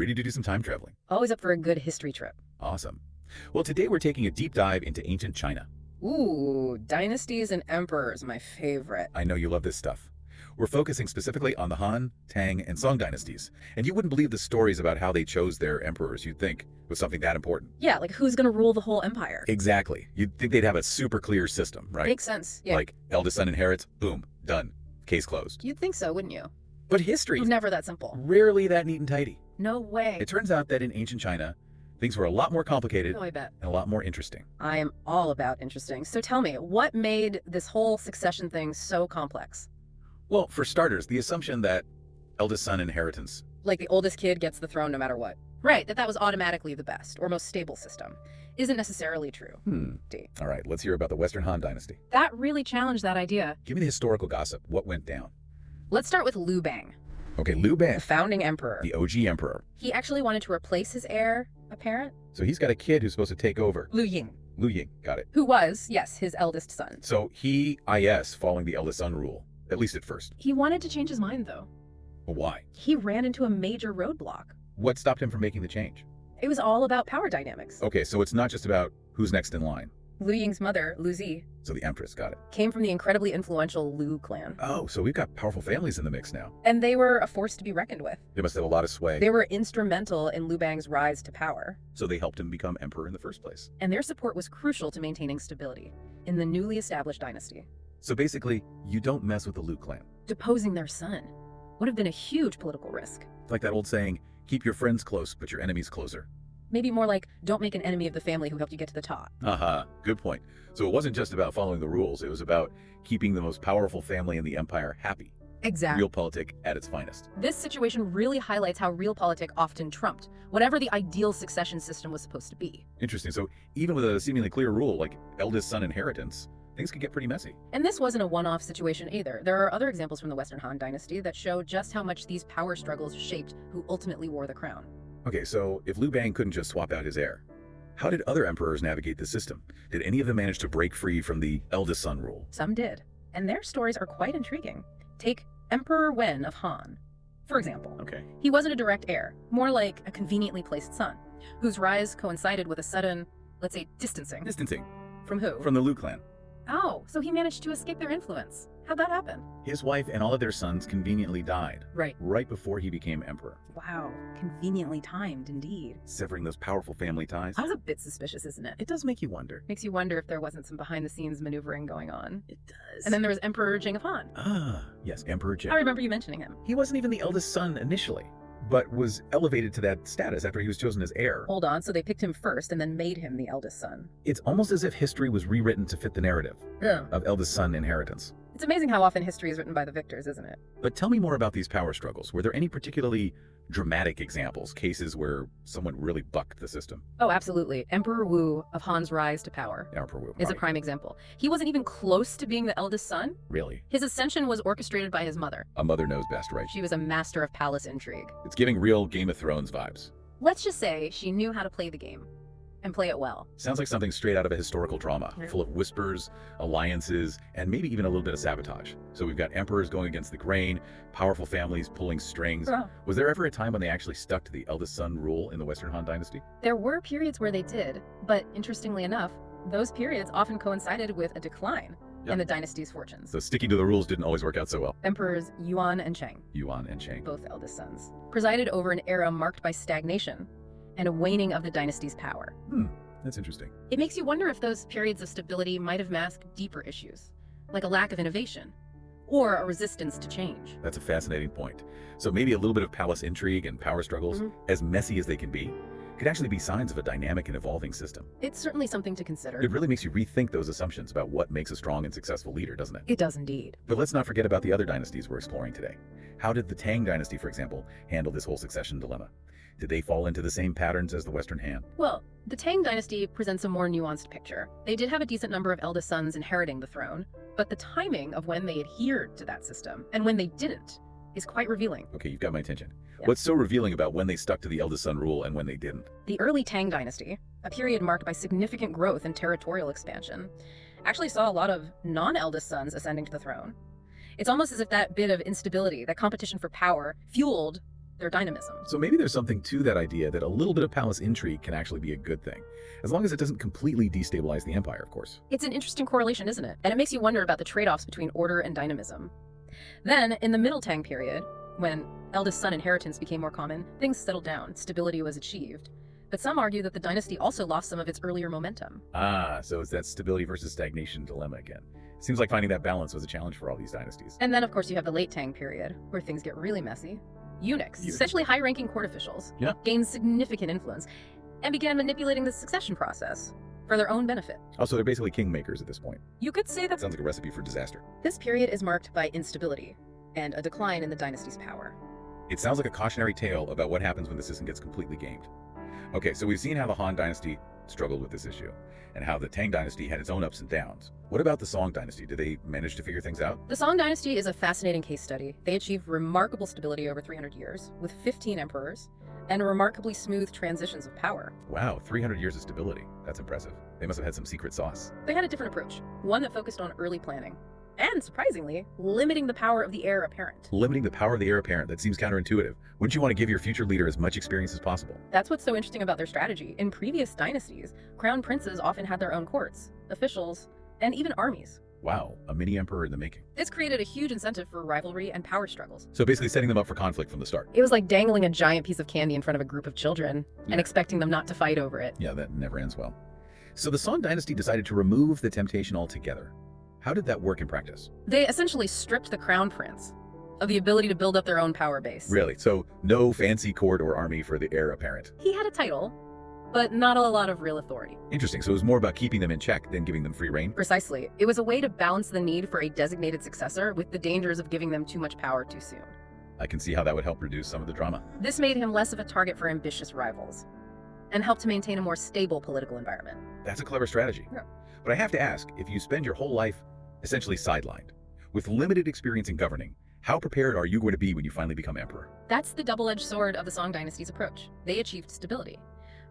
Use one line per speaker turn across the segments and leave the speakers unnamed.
ready to do some time traveling?
Always up for a good history trip.
Awesome. Well, today we're taking a deep dive into ancient China.
Ooh, dynasties and emperors, my favorite.
I know you love this stuff. We're focusing specifically on the Han, Tang, and Song dynasties. And you wouldn't believe the stories about how they chose their emperors. You'd think it was something that important.
Yeah, like who's gonna rule the whole empire?
Exactly. You'd think they'd have a super clear system, right?
Makes sense, yeah.
Like, eldest son inherits, boom, done. Case closed.
You'd think so, wouldn't you?
But history
It's never that simple.
rarely that neat and tidy.
No way.
It turns out that in ancient China, things were a lot more complicated
Oh, I bet.
and a lot more interesting.
I am all about interesting. So tell me, what made this whole succession thing so complex?
Well, for starters, the assumption that eldest son inheritance.
Like the oldest kid gets the throne no matter what. Right, that was automatically the best or most stable system. Isn't necessarily true. D.
All right, let's hear about the Western Han dynasty.
That really challenged that idea.
Give me the historical gossip. What went down?
Let's start with Liu Bang,
Okay, Liu Bang,
the founding emperor.
the OG emperor.
He actually wanted to replace his heir apparent,
So he's got a kid who's supposed to take over.
Liu Ying,
Liu Ying, got it.
who was, yes, his eldest son.
So he, following the eldest son rule, at least at first.
He wanted to change his mind, though.
But why?
He ran into a major roadblock.
What stopped him from making the change?
It was all about power dynamics.
Okay, so it's not just about who's next in line.
Liu Ying's mother, Liu Zi,
So the empress, got it.
came from the incredibly influential Liu clan.
Oh, so we've got powerful families in the mix now.
And they were a force to be reckoned with.
They must have a lot of sway.
They were instrumental in Liu Bang's rise to power.
So they helped him become emperor in the first place.
And their support was crucial to maintaining stability in the newly established dynasty.
So basically, you don't mess with the Liu clan.
Deposing their son would have been a huge political risk.
It's like that old saying, keep your friends close, but your enemies closer.
Maybe more like, don't make an enemy of the family who helped you get to the top.
Aha, good point. So it wasn't just about following the rules, it was about keeping the most powerful family in the empire happy.
Exactly.
Realpolitik at its finest.
This situation really highlights how realpolitik often trumped whatever the ideal succession system was supposed to be.
Interesting. So even with a seemingly clear rule like eldest son inheritance, things could get pretty messy.
And this wasn't a one-off situation either. There are other examples from the Western Han dynasty that show just how much these power struggles shaped who ultimately wore the crown.
Okay, so if Liu Bang couldn't just swap out his heir, how did other emperors navigate the system? Did any of them manage to break free from the eldest son rule?
Some did, and their stories are quite intriguing. Take Emperor Wen of Han, for example.
Okay.
He wasn't a direct heir, more like a conveniently placed son, whose rise coincided with a sudden, let's say, distancing.
Distancing.
From who?
From the Liu clan.
Oh, so he managed to escape their influence. How'd that happen?
His wife and all of their sons conveniently died
Right
before he became emperor,
Wow, conveniently timed indeed.
severing those powerful family ties.
That was a bit suspicious, isn't it?
It does make you wonder.
Makes you wonder if there wasn't some behind-the-scenes maneuvering going on.
It does.
And then there was Emperor Jing of Han.
Ah, yes, Emperor Jing.
I remember you mentioning him.
He wasn't even the eldest son initially, but was elevated to that status after he was chosen as heir.
Hold on, so they picked him first and then made him the eldest son.
It's almost as if history was rewritten to fit the narrative
Yeah.
of eldest son inheritance.
It's amazing how often history is written by the victors, isn't it?
But tell me more about these power struggles. Were there any particularly dramatic examples, cases where someone really bucked the system?
Oh, absolutely. Emperor Wu of Han's rise to power
Emperor Wu.
is a prime example. He wasn't even close to being the eldest son.
Really?
His ascension was orchestrated by his mother.
A mother knows best, right?
She was a master of palace intrigue.
It's giving real Game of Thrones vibes.
Let's just say she knew how to play the game and play it well.
Sounds like something straight out of a historical drama,
Yeah.
full of whispers, alliances, and maybe even a little bit of sabotage. So we've got emperors going against the grain, powerful families pulling strings.
Oh.
Was there ever a time when they actually stuck to the eldest son rule in the Western Han dynasty?
There were periods where they did, but interestingly enough, those periods often coincided with a decline in the dynasty's fortunes.
So sticking to the rules didn't always work out so well.
Emperors Yuan and Cheng,
Yuan and Chang.
both eldest sons, presided over an era marked by stagnation and a waning of the dynasty's power.
That's interesting.
It makes you wonder if those periods of stability might have masked deeper issues, like a lack of innovation or a resistance to change.
That's a fascinating point. So maybe a little bit of palace intrigue and power struggles, as messy as they can be, could actually be signs of a dynamic and evolving system.
It's certainly something to consider.
It really makes you rethink those assumptions about what makes a strong and successful leader, doesn't it?
It does indeed.
But let's not forget about the other dynasties we're exploring today. How did the Tang dynasty, for example, handle this whole succession dilemma? Did they fall into the same patterns as the Western Han?
Well, the Tang dynasty presents a more nuanced picture. They did have a decent number of eldest sons inheriting the throne, but the timing of when they adhered to that system and when they didn't is quite revealing.
Okay, you've got my attention.
Yeah.
What's so revealing about when they stuck to the eldest son rule and when they didn't?
The early Tang dynasty, a period marked by significant growth and territorial expansion, actually saw a lot of non-eldest sons ascending to the throne. It's almost as if that bit of instability, that competition for power, fueled their dynamism.
So maybe there's something to that idea that a little bit of palace intrigue can actually be a good thing, as long as it doesn't completely destabilize the empire, of course.
It's an interesting correlation, isn't it? And it makes you wonder about the trade-offs between order and dynamism. Then, in the Middle Tang period, when eldest son inheritance became more common, things settled down, stability was achieved. But some argue that the dynasty also lost some of its earlier momentum.
Ah, so it's that stability versus stagnation dilemma again. Seems like finding that balance was a challenge for all these dynasties.
And then, of course, you have the late Tang period, where things get really messy. Eunuchs, essentially high-ranking court officials, gained significant influence and began manipulating the succession process for their own benefit.
Oh, so they're basically kingmakers at this point.
You could say that.
Sounds like a recipe for disaster.
This period is marked by instability and a decline in the dynasty's power.
It sounds like a cautionary tale about what happens when the system gets completely gamed. Okay, so we've seen how the Han Dynasty struggled with this issue, and how the Tang Dynasty had its own ups and downs. What about the Song Dynasty? Did they manage to figure things out?
The Song Dynasty is a fascinating case study. They achieved remarkable stability over 300 years, with 15 emperors, and remarkably smooth transitions of power.
Wow, 300 years of stability. That's impressive. They must have had some secret sauce.
They had a different approach, one that focused on early planning. And, surprisingly, limiting the power of the heir apparent.
Limiting the power of the heir apparent, that seems counterintuitive. Wouldn't you want to give your future leader as much experience as possible?
That's what's so interesting about their strategy. In previous dynasties, crown princes often had their own courts, officials, and even armies.
Wow, a mini emperor in the making.
This created a huge incentive for rivalry and power struggles.
So basically setting them up for conflict from the start.
It was like dangling a giant piece of candy in front of a group of children and expecting them not to fight over it.
Yeah, that never ends well. So the Song Dynasty decided to remove the temptation altogether. How did that work in practice?
They essentially stripped the crown prince of the ability to build up their own power base.
Really? So no fancy court or army for the heir apparent?
He had a title, but not a lot of real authority.
Interesting. So it was more about keeping them in check than giving them free reign?
Precisely. It was a way to balance the need for a designated successor with the dangers of giving them too much power too soon.
I can see how that would help reduce some of the drama.
This made him less of a target for ambitious rivals and helped to maintain a more stable political environment.
That's a clever strategy.
Yeah.
But I have to ask, if you spend your whole life essentially sidelined, with limited experience in governing, how prepared are you going to be when you finally become emperor?
That's the double-edged sword of the Song Dynasty's approach. They achieved stability,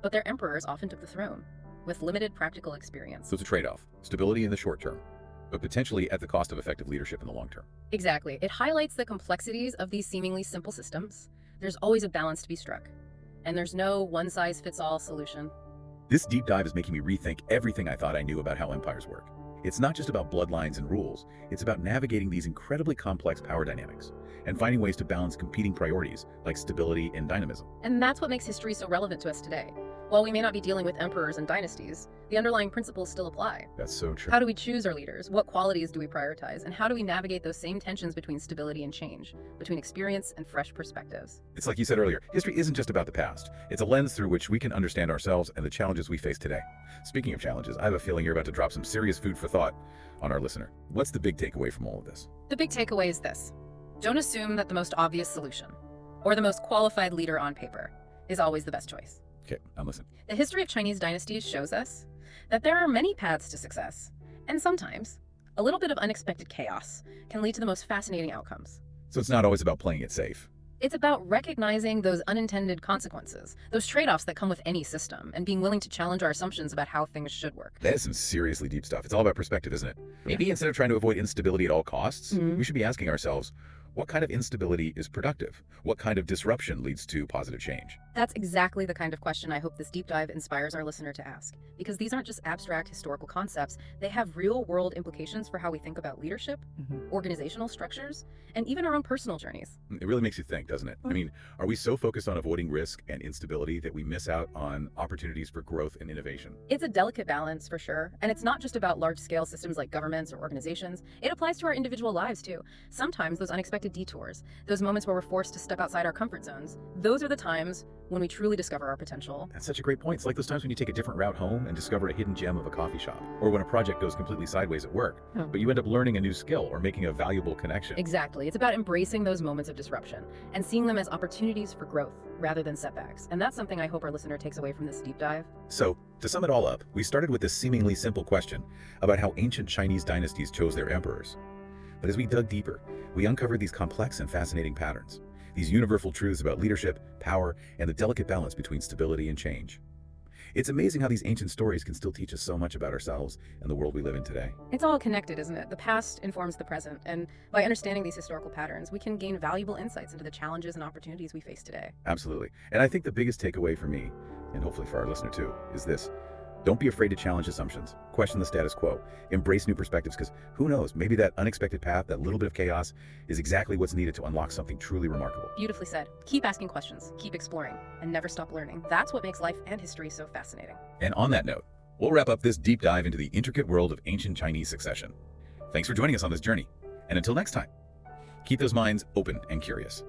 but their emperors often took the throne, with limited practical experience.
So it's a trade-off. Stability in the short term, but potentially at the cost of effective leadership in the long term.
Exactly. It highlights the complexities of these seemingly simple systems. There's always a balance to be struck, and there's no one-size-fits-all solution.
This deep dive is making me rethink everything I thought I knew about how empires work. It's not just about bloodlines and rules, it's about navigating these incredibly complex power dynamics and finding ways to balance competing priorities like stability and dynamism.
And that's what makes history so relevant to us today. While we may not be dealing with emperors and dynasties, the underlying principles still apply.
That's so true.
How do we choose our leaders? What qualities do we prioritize? And how do we navigate those same tensions between stability and change, between experience and fresh perspectives?
It's like you said earlier, history isn't just about the past. It's a lens through which we can understand ourselves and the challenges we face today. Speaking of challenges, I have a feeling you're about to drop some serious food for thought on our listener. What's the big takeaway from all of this?
The big takeaway is this. Don't assume that the most obvious solution, or the most qualified leader on paper, is always the best choice.
Okay, I'm listening.
The history of Chinese dynasties shows us that there are many paths to success, and sometimes a little bit of unexpected chaos can lead to the most fascinating outcomes.
So it's not always about playing it safe.
It's about recognizing those unintended consequences, those trade-offs that come with any system, and being willing to challenge our assumptions about how things should work.
That is some seriously deep stuff. It's all about perspective, isn't it? Maybe instead of trying to avoid instability at all costs, we should be asking ourselves, what kind of instability is productive? What kind of disruption leads to positive change?
That's exactly the kind of question I hope this deep dive inspires our listener to ask. Because these aren't just abstract historical concepts, they have real-world implications for how we think about leadership, organizational structures, and even our own personal journeys.
It really makes you think, doesn't it? I mean, are we so focused on avoiding risk and instability that we miss out on opportunities for growth and innovation?
It's a delicate balance, for sure. And it's not just about large-scale systems like governments or organizations. It applies to our individual lives, too. Sometimes those unexpected detours, those moments where we're forced to step outside our comfort zones, those are the times when we truly discover our potential.
That's such a great point. It's like those times when you take a different route home and discover a hidden gem of a coffee shop, or when a project goes completely sideways at work, but you end up learning a new skill or making a valuable connection.
Exactly. It's about embracing those moments of disruption and seeing them as opportunities for growth rather than setbacks. And that's something I hope our listener takes away from this deep dive.
So, to sum it all up, we started with this seemingly simple question about how ancient Chinese dynasties chose their emperors. But as we dug deeper, we uncovered these complex and fascinating patterns, these universal truths about leadership, power, and the delicate balance between stability and change. It's amazing how these ancient stories can still teach us so much about ourselves and the world we live in today.
It's all connected, isn't it? The past informs the present, and by understanding these historical patterns, we can gain valuable insights into the challenges and opportunities we face today.
Absolutely. And I think the biggest takeaway for me, and hopefully for our listener too, is this. Don't be afraid to challenge assumptions. Question the status quo. Embrace new perspectives, because who knows, maybe that unexpected path, that little bit of chaos, is exactly what's needed to unlock something truly remarkable.
Beautifully said. Keep asking questions, keep exploring, and never stop learning. That's what makes life and history so fascinating.
And on that note, we'll wrap up this deep dive into the intricate world of ancient Chinese succession. Thanks for joining us on this journey. And until next time, keep those minds open and curious.